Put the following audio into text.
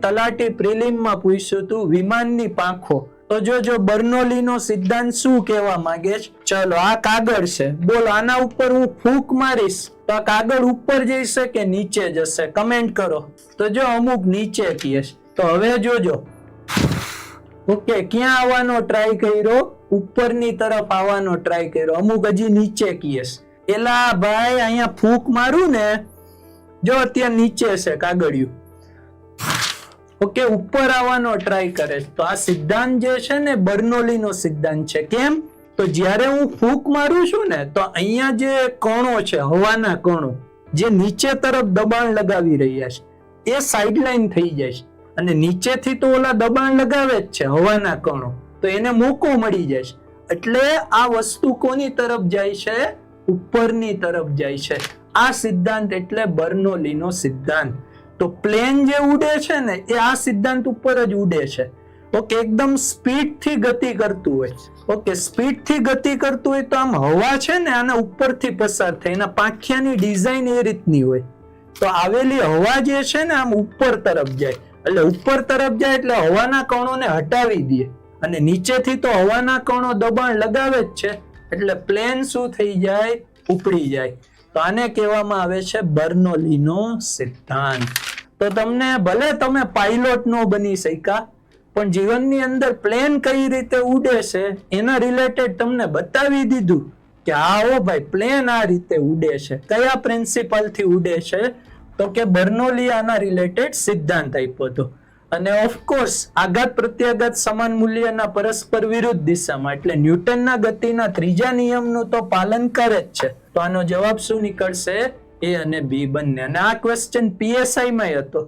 તલાટી પ્રિલિમમાં પૂછ્યું હતું વિમાનની પાંખો. તો જો બર્નોલીનો સિદ્ધાંત શું કહેવા માંગે છે? ચલો આ કાગળ છે, બોલ આના ઉપર હું ફૂંક મારીશ તો આ કાગળ ઉપર જશે કે નીચે જશે? કમેન્ટ કરો. તો જો અમુક નીચે કહે. તો હવે જોજો, ઓકે, ક્યાં આવવાનો ટ્રાય કર્યો? ઉપરની તરફ આવવાનો ટ્રાય કર્યો. અમુક હજી નીચે કહે. એલા ભાઈ અહીંયા ફૂંક મારું ને, જો અત્યારે નીચે છે કાગળિયું, ઓકે, ઉપર આવવાનો ટ્રાય કરે. તો આ સિદ્ધાંત જે છે ને બર્નોલીનો સિદ્ધાંત છે. કેમ? તો જ્યારે હું ફૂંક મારું છું ને તો અહીંયા જે કણો છે, હવાના કણો જે નીચે તરફ દબાણ લગાવી રહ્યા છે એ સાઇડલાઇન થઈ જાય છે, અને નીચેથી તો ઓલા દબાણ લગાવે જ છે હવાના કણો, તો એને મોકો મળી જાય છે. એટલે આ વસ્તુ કોની તરફ જાય છે? ઉપરની તરફ જાય છે. આ સિદ્ધાંત એટલે બર્નોલીનો સિદ્ધાંત. તો પ્લેન જે ઉડે છે ને એ આ સિદ્ધાંત ઉપર જ ઉડે છે. ઓકે, એકદમ સ્પીડ થી ગતિ કરતું હોય. ઓકે, સ્પીડ થી ગતિ કરતું હોય તો આમ હવા છે ને આના ઉપરથી પસાર થાય, એના પાંખિયાની ડિઝાઇન એ રીતની હોય. તો આવેલી હવા જે છે ને આમ ઉપર તરફ જાય, એટલે ઉપર તરફ જાય એટલે હવાના કણોને હટાવી દે, અને નીચેથી તો હવાના કણો દબાણ લગાવે જ છે, એટલે પ્લેન શું થઈ જાય? ઉપડી જાય. તો આને કહેવામાં આવે છે બર્નોલીનો સિદ્ધાંત. તો તમને ભલે તમે પાયલોટ નો બની શક્યા, પણ જીવનની અંદર પ્લેન કઈ રીતે ઉડે છે એના રિલેટેડ તમને બતાવી દીધું કે આવો ભાઈ પ્લેન આ રીતે ઉડે છે. કયા પ્રિન્સિપલ થી ઉડે છે? તો કે બર્નોલી આના રિલેટેડ સિદ્ધાંત આપ્યો હતો. અને ઓફકોર્સ આઘાત પ્રત્યાઘાત સમાન મૂલ્યના પરસ્પર વિરુદ્ધ દિશામાં, એટલે ન્યૂટનના ગતિના ત્રીજા નિયમનું તો પાલન કરે જ છે. તો આનો જવાબ શું નીકળશે? એ અને બી બંને. અને આ ક્વેશ્ચન PSI માં હતો.